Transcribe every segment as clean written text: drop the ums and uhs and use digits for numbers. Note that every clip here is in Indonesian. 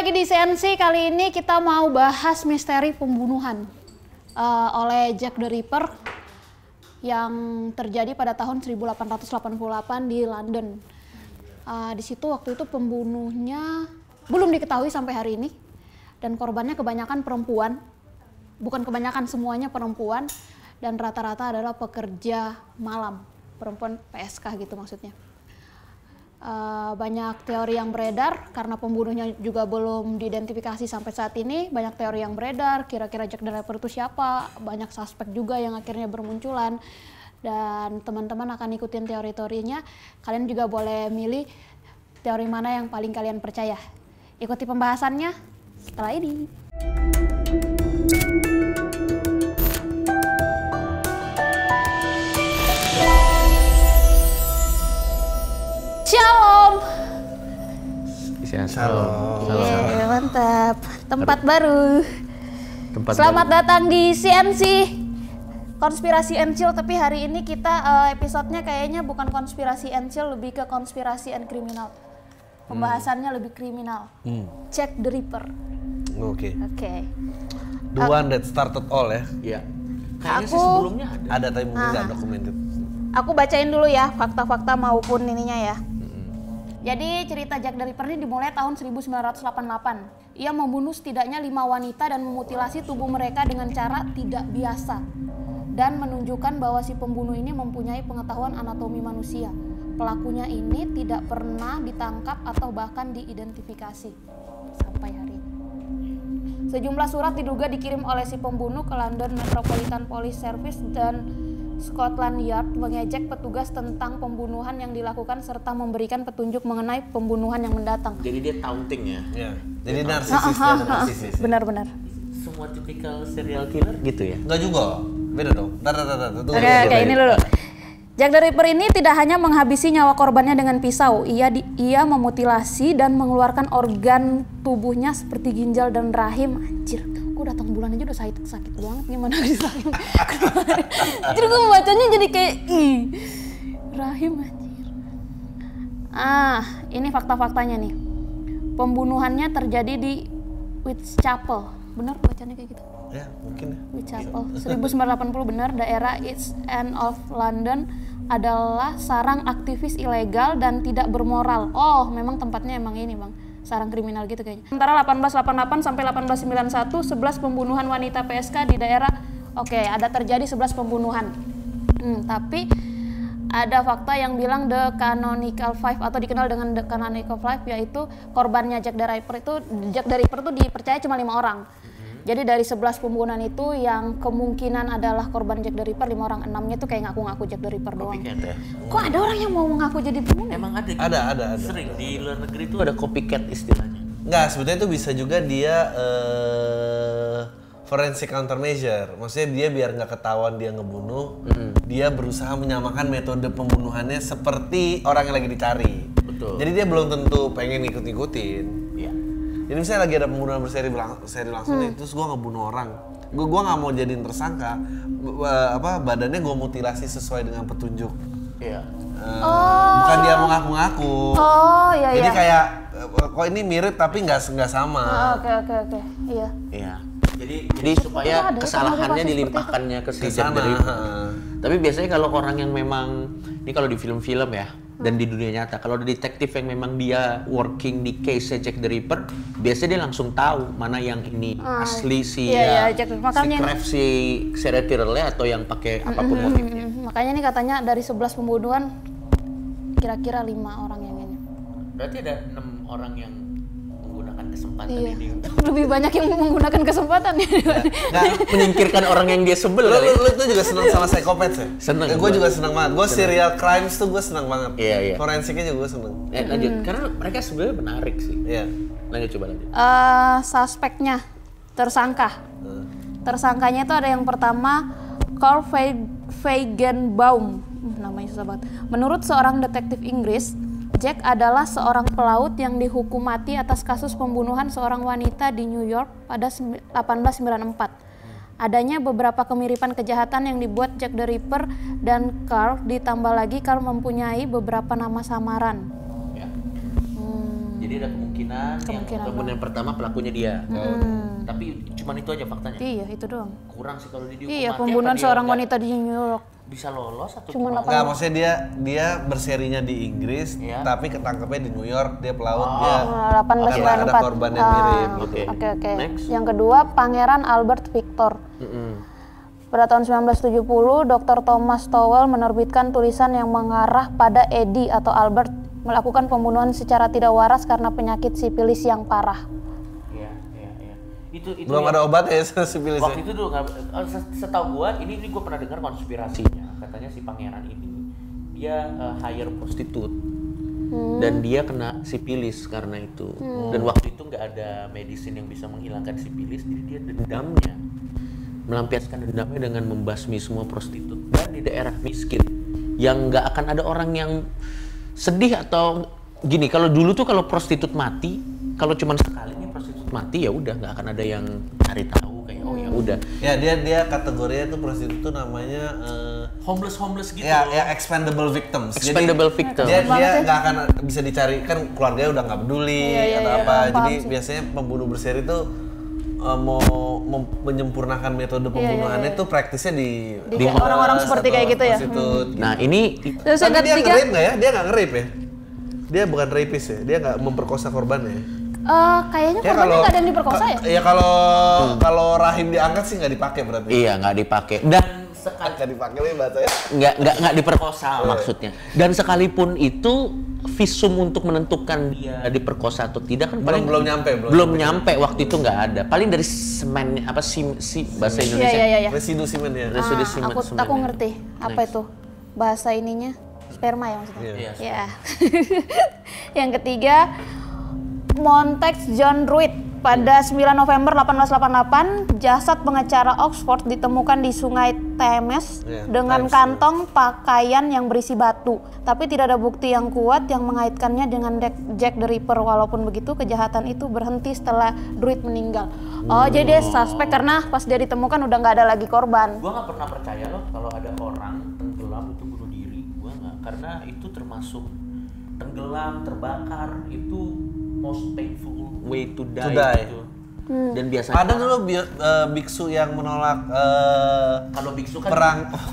lagi di CNC. Kali ini kita mau bahas misteri pembunuhan oleh Jack the Ripper yang terjadi pada tahun 1888 di London. Di situ waktu itu pembunuhnya belum diketahui sampai hari ini dan korbannya kebanyakan perempuan. Bukan kebanyakan, semuanya perempuan dan rata-rata adalah pekerja malam, perempuan PSK gitu maksudnya. Banyak teori yang beredar karena pembunuhnya juga belum diidentifikasi sampai saat ini. Banyak teori yang beredar, kira-kira Jack the Ripper itu siapa. Banyak suspek juga yang akhirnya bermunculan. Dan teman-teman akan ikutin teori-teorinya. Kalian juga boleh milih teori mana yang paling kalian percaya. Ikuti pembahasannya setelah ini. Shalom. Shalom. Yeah, mantap. Tempat baru. Selamat datang di CNC. Konspirasi and Chill, tapi hari ini kita episodenya kayaknya bukan konspirasi and chill, lebih ke konspirasi and kriminal. Pembahasannya lebih kriminal. Jack the Ripper. Oke. The one that started all ya. Iya. Kayaknya Aku- sih sebelumnya ada. Ada tapi mungkin nggak documented. Aku bacain dulu ya fakta-fakta maupun ininya ya. Jadi cerita Jack the Ripper ini dimulai tahun 1988. Ia membunuh setidaknya 5 wanita dan memutilasi tubuh mereka dengan cara tidak biasa. Dan menunjukkan bahwa si pembunuh ini mempunyai pengetahuan anatomi manusia. Pelakunya ini tidak pernah ditangkap atau bahkan diidentifikasi sampai hari ini. Sejumlah surat diduga dikirim oleh si pembunuh ke London Metropolitan Police Service dan Scotland Yard mengejek petugas tentang pembunuhan yang dilakukan serta memberikan petunjuk mengenai pembunuhan yang mendatang. Jadi dia taunting ya. Iya. Jadi narsis. Benar-benar. Semua tipikal serial killer gitu ya. Enggak juga. Beda dong. Tunggu. Oke, ini dulu. Jack the Ripper ini tidak hanya menghabisi nyawa korbannya dengan pisau, ia memutilasi dan mengeluarkan organ tubuhnya seperti ginjal dan rahim. Anjir, gue datang bulan aja udah sakit banget, gimana disayang. Anjir, gue bacanya jadi kayak rahim anjir. Ini fakta-faktanya nih. Pembunuhannya terjadi di Whitechapel. Benar bacanya kayak gitu? Ya, mungkin ya. Whitechapel, 1980 benar, daerah East End of London adalah sarang aktivis ilegal dan tidak bermoral. Oh, memang tempatnya emang ini bang, sarang kriminal gitu kayaknya. Antara 1888 sampai 1891, 11 pembunuhan wanita PSK di daerah, ada terjadi 11 pembunuhan. Tapi ada fakta yang bilang The Canonical Five atau dikenal dengan The Canonical Five, yaitu korbannya Jack the Ripper itu dipercaya cuma 5 orang. Jadi dari 11 pembunuhan itu yang kemungkinan adalah korban Jack the Ripper 5 orang, 6-nya tuh kayak ngaku-ngaku Jack the Ripper doang. Copycat ya. Kok ada orang yang mau mengaku jadi pembunuh? Emang ada. Ada. Sering di luar negeri itu ada copycat istilahnya. Enggak, sebetulnya itu bisa juga dia forensic countermeasure. Maksudnya dia biar nggak ketahuan dia ngebunuh, dia berusaha menyamakan metode pembunuhannya seperti orang yang lagi dicari. Betul. Jadi dia belum tentu pengen ikut-ikutin. Iya. Jadi misalnya lagi ada pembunuhan berseri langsung nih, terus gue ngebunuh orang, gue nggak mau jadiin tersangka, badannya gue mutilasi sesuai dengan petunjuk. Iya. Bukan dia mau ngaku-ngaku. Iya. Jadi kayak kok ini mirip tapi nggak sama. Oke. Iya. Iya. Jadi supaya ada, kesalahannya kenapa dilimpahkannya ke si Ke Jack the sana. Ripper. Tapi biasanya kalau orang yang memang, ini kalau di film-film ya, dan di dunia nyata, kalau ada detektif yang memang dia working di case Jack the Ripper, biasanya dia langsung tahu mana yang ini asli si Jack the Ripper. Makanya craft si serial killernya atau yang pakai apapun motifnya. makanya nih katanya dari 11 pembunuhan kira-kira 5 orang yang ini. Berarti ada 6 orang yang menggunakan kesempatan Iya. ini untuk Lebih banyak yang menggunakan kesempatan ya. Nggak, menyingkirkan orang yang dia sebel kali. lu tuh juga seneng sama psikopat ya? Seneng. Gue juga seneng banget. Gue serial crimes tuh gue seneng banget. Iya. Forensiknya juga gue seneng. Lanjut, karena mereka sebenarnya menarik sih. Iya. Coba lanjut. Suspeknya, tersangka. Tersangkanya itu ada yang pertama Carl Feigenbaum. Namanya susah banget. Menurut seorang detektif Inggris, Jack adalah seorang pelaut yang dihukum mati atas kasus pembunuhan seorang wanita di New York pada 1894. Adanya beberapa kemiripan kejahatan yang dibuat Jack the Ripper dan Carl, ditambah lagi Carl mempunyai beberapa nama samaran. Ya. Jadi ada kemungkinan kemungkinan pertama pelakunya dia. Tapi cuman itu aja faktanya. Iya, itu doang. Kurang sih kalau dihukum Iya, mati, pembunuhan apa seorang dia wanita di New York. bisa lolos atau Cuma gimana? Nggak, maksudnya dia berserinya di Inggris, tapi ketangkepnya di New York, dia pelaut, dia 1894. ada korban yang mirip. Oke. Yang kedua, Pangeran Albert Victor. Pada tahun 1970, Dr. Thomas Towell menerbitkan tulisan yang mengarah pada Eddie atau Albert melakukan pembunuhan secara tidak waras karena penyakit sipilis yang parah. Iya. Itu Belum ada obat ya sipilis. Waktu itu tuh setahu gua ini gua pernah dengar konspirasinya. Katanya si pangeran ini dia hire prostitut. Dan dia kena sipilis karena itu. Dan waktu itu nggak ada medicine yang bisa menghilangkan sipilis, jadi dia dendamnya melampiaskan dendamnya dengan membasmi semua prostitut. Dan di daerah miskin yang nggak akan ada orang yang sedih atau gini. Kalau dulu tuh kalau prostitut mati, kalau cuman sekali nih prostitut mati ya udah nggak akan ada yang cari tahu kayak oh ya udah. Ya dia kategorinya tuh prostitut tuh namanya homeless gitu. Ya expendable victims. Expendable victim. Dia nggak akan bisa dicari, kan keluarganya udah nggak peduli atau apa. Jadi biasanya pembunuh berseri tuh mau menyempurnakan metode pembunuhannya tuh praktisnya di orang-orang seperti kayak gitu ya. Nah ini Terus yang tapi dia ketiga, nge-rape nggak ya? Dia nggak nge-rape ya? Dia bukan rapist ya? Dia nggak memperkosa korbannya ya? kayaknya korbannya nggak ada yang diperkosa ya? Ya kalau rahim diangkat sih nggak dipakai berarti. iya nggak dipakai dan Nggak dipakai nih bahasanya. nggak diperkosa maksudnya. Dan sekalipun itu visum untuk menentukan dia diperkosa atau tidak kan belum nyampe waktu itu nggak ada. Paling dari semen apa si bahasa Indonesia. Iya. Residu semen ya. Residu semen. Aku ngerti apa itu bahasa ininya, sperma ya maksudnya. Iya. Ya. Yang ketiga, Montague John Ruitt. Pada 9 November 1888, jasad pengacara Oxford ditemukan di Sungai Thames dengan kantong pakaian yang berisi batu. Tapi tidak ada bukti yang kuat yang mengaitkannya dengan Jack the Ripper. Walaupun begitu, kejahatan itu berhenti setelah Druid meninggal. Jadi dia suspek karena pas dia ditemukan udah nggak ada lagi korban. Gua nggak pernah percaya loh kalau ada orang tenggelam itu bunuh diri. Gua nggak, karena itu termasuk tenggelam, terbakar itu most painful way to die. Gitu. Dan biasanya ada dulu biksu yang menolak kalau biksu kan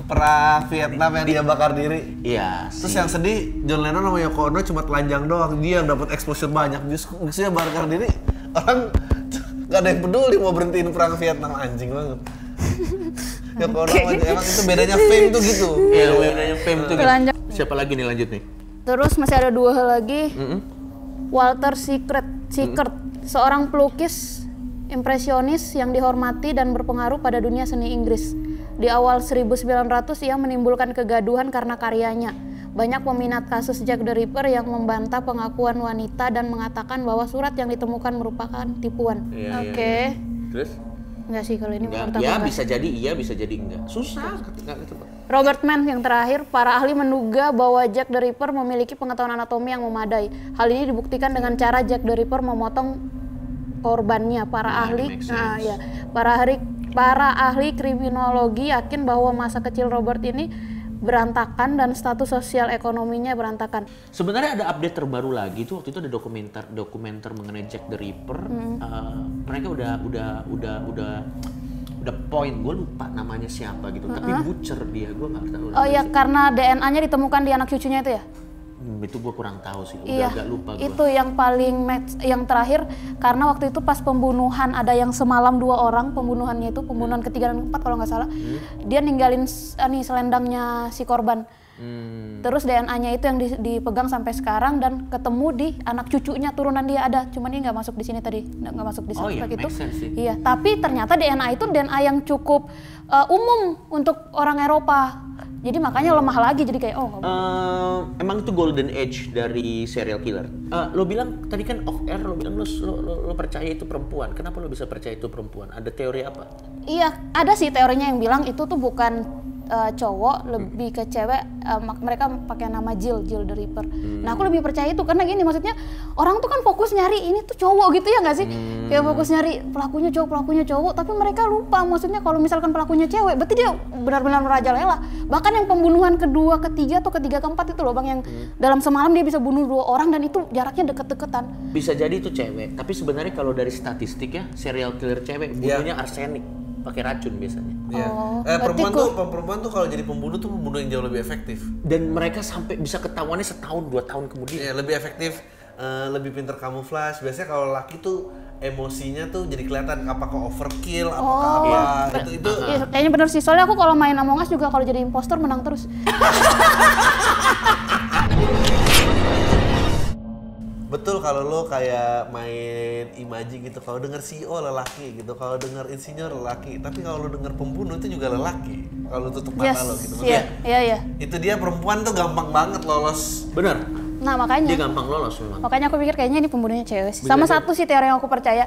perang Vietnam yang dia bakar diri. Iya. Terus yang sedih, John Lennon sama Yoko Ono cuma telanjang doang, dia yang dapat exposure banyak. Biksu yang bakar diri, orang nggak ada yang peduli mau berhentiin perang Vietnam, anjing banget. Yoko Ono emang itu bedanya fame tuh gitu. Iya, bedanya fame tuh gitu. Siapa lagi nih lanjut nih? Terus masih ada dua hal lagi. Walter Sickert, seorang pelukis impresionis yang dihormati dan berpengaruh pada dunia seni Inggris. Di awal 1900 ia menimbulkan kegaduhan karena karyanya. Banyak peminat kasus Jack the Ripper yang membantah pengakuan wanita dan mengatakan bahwa surat yang ditemukan merupakan tipuan. Oke. Terus? Enggak sih kalau ini enggak. Ya bisa jadi iya, bisa jadi enggak. Susah ketika itu, Pak. Robert Mann yang terakhir, para ahli menduga bahwa Jack the Ripper memiliki pengetahuan anatomi yang memadai. Hal ini dibuktikan dengan cara Jack the Ripper memotong korbannya. Para ahli kriminologi yakin bahwa masa kecil Robert ini berantakan dan status sosial ekonominya berantakan. Sebenarnya ada update terbaru lagi tuh, waktu itu ada dokumenter mengenai Jack the Ripper. Mereka udah point, gue lupa namanya siapa gitu, tapi butcher dia, gue nggak tahu. Oh iya, karena DNA-nya ditemukan di anak cucunya itu ya? Itu gue kurang tahu sih, Iya, agak lupa gue. Itu yang paling yang terakhir, karena waktu itu pas pembunuhan ada yang semalam 2 orang pembunuhannya itu, pembunuhan ketiga dan keempat kalau nggak salah, dia ninggalin selendangnya si korban. Terus DNA-nya itu yang dipegang sampai sekarang dan ketemu di anak cucunya, turunan dia ada, cuman ini nggak masuk di sini tadi, nggak masuk di suspek itu. Iya, tapi ternyata DNA itu DNA yang cukup umum untuk orang Eropa. Jadi makanya lemah lagi, jadi kayak emang itu golden age dari serial killer. Lo bilang tadi kan off air, lo bilang lo percaya itu perempuan. Kenapa lo bisa percaya itu perempuan? Ada teori apa? Iya, ada sih teorinya yang bilang itu tuh bukan cowok, lebih ke cewek, mereka pakai nama Jill the Ripper. Nah aku lebih percaya itu karena gini, maksudnya orang tuh kan fokus nyari ini tuh cowok gitu ya nggak sih? Kayak fokus nyari pelakunya cowok, tapi mereka lupa maksudnya kalau misalkan pelakunya cewek, berarti dia benar-benar merajalela. Bahkan yang pembunuhan kedua, ketiga atau ketiga keempat itu loh bang, yang dalam semalam dia bisa bunuh 2 orang dan itu jaraknya deket-deketan. Bisa jadi itu cewek, tapi sebenarnya kalau dari statistik ya, serial killer cewek bunuhnya arsenik, pakai racun biasanya. Iya. Perempuan tuh kalau jadi pembunuh tuh pembunuh yang jauh lebih efektif. Dan mereka sampai bisa ketahuannya setahun 2 tahun kemudian. Iya, lebih efektif, lebih pintar kamuflase. Biasanya kalau laki tuh emosinya tuh jadi kelihatan apakah overkill, apakah apa. Itu Iya, kayaknya bener sih. Soalnya aku kalau main Among Us juga kalau jadi impostor menang terus. betul kalau lo kayak main imaji gitu, kalau denger CEO lelaki gitu, kalau denger insinyur lelaki, tapi kalau lo denger pembunuh itu juga lelaki. Kalau lo tutup mata lo gitu. Iya. Itu dia perempuan tuh gampang banget lolos. Bener. Nah makanya. Dia gampang lolos memang. Makanya aku pikir kayaknya ini pembunuhnya cewek sih. Sama satu sih teori yang aku percaya.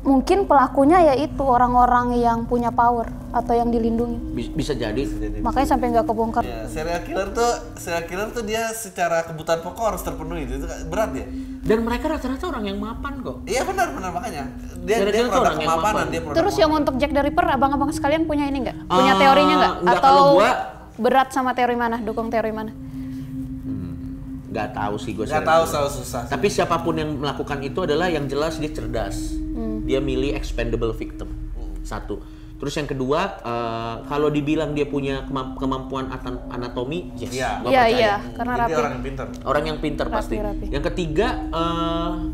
Mungkin pelakunya yaitu orang-orang yang punya power atau yang dilindungi. Bisa jadi. Makanya sampai nggak kebongkar. Ya, serial killer tuh dia secara kebutuhan pokok harus terpenuhi. Itu berat ya. Dan mereka rata-rata orang yang mapan kok. Iya benar makanya. Dia Kira-kira produk orang yang kemapanan, mapan. dia produk Terus yang kemapanan. untuk Jack the Ripper, abang-abang sekalian punya ini nggak? Punya teorinya nggak? Nggak, Atau kalau gua berat sama teori mana? Dukung teori mana? Nggak tahu sih gue. Nggak tahu, selalu susah. Tapi siapapun yang melakukan itu adalah yang jelas dia cerdas. Dia milih expendable victim. Satu. Terus yang kedua, kalau dibilang dia punya kemampuan anatomi, yes, gua percaya. Iya, karena Jadi rapi. orang yang pintar. Orang yang pintar pasti. Rapi. Yang ketiga,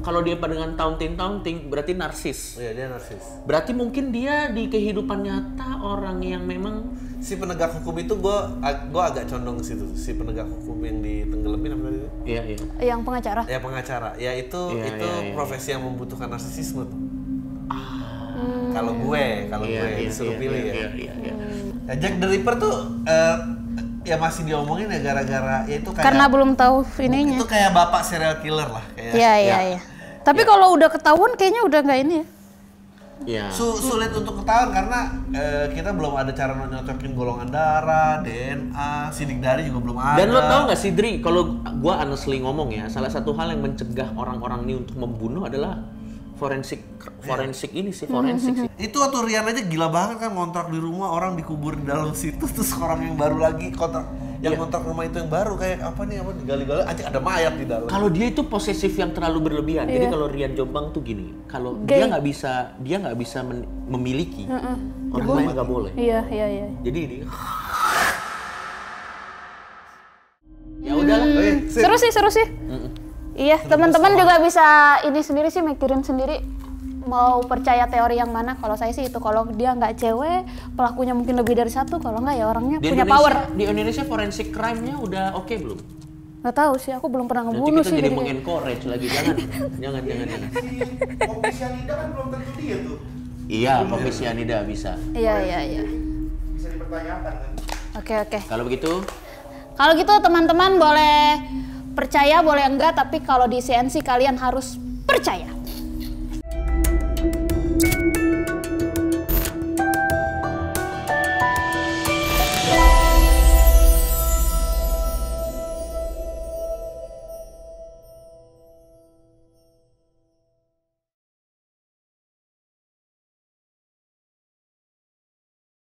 kalau dia dengan taunting berarti narsis. Iya, dia narsis. Berarti mungkin dia di kehidupan nyata orang yang memang Si penegak hukum itu gua agak condong ke situ. Si penegak hukum yang ditenggelamin apa tadi itu? iya. Yang pengacara. Ya pengacara. Ya itu profesi yang membutuhkan narsisisme tuh. Kalau gue disuruh pilih ya. Iya. Ya, Jack the Ripper tuh ya masih diomongin ya gara-gara ya itu kayak Karena belum tahu ininya. itu kayak bapak serial killer lah kayak. Iya. Tapi kalau udah ketahuan kayaknya udah nggak ini ya. Iya. Sulit untuk ketahuan karena kita belum ada cara nyocokin golongan darah, DNA, sidik jari juga belum ada. Dan lo tau gak sih Dri, kalau gua honestly ngomong ya, salah satu hal yang mencegah orang-orang ini untuk membunuh adalah forensik ini sih, forensik sih. Itu waktu Rian aja gila banget kan, ngontrak di rumah orang dikubur di dalam situ, terus orang yang baru lagi kontrak rumah itu yang baru kayak apa digali-gali aja ada mayat di dalam. Kalau dia itu posesif yang terlalu berlebihan. Jadi kalau Rian Jombang tuh gini, kalau dia nggak bisa memiliki, orang lain nggak boleh. Iya. Jadi dia ya udahlah. Seru sih. Iya, teman-teman juga bisa ini sendiri sih, mikirin sendiri mau percaya teori yang mana. Kalau saya sih itu, kalau dia nggak cewek, pelakunya mungkin lebih dari satu, kalau nggak ya orangnya punya power. Di Indonesia forensik crime-nya udah oke belum? Nggak tahu sih, aku belum pernah Nanti ngebunuh kita sih. jadi mengencourage lagi, jangan. Kopi cyanida kan belum tentu dia tuh. Iya, kopi cyanida bisa. Iya. Bisa dipertanyakan kan. Oke. Kalau begitu, Kalau gitu teman-teman boleh percaya, boleh enggak, tapi kalau di CNC kalian harus percaya.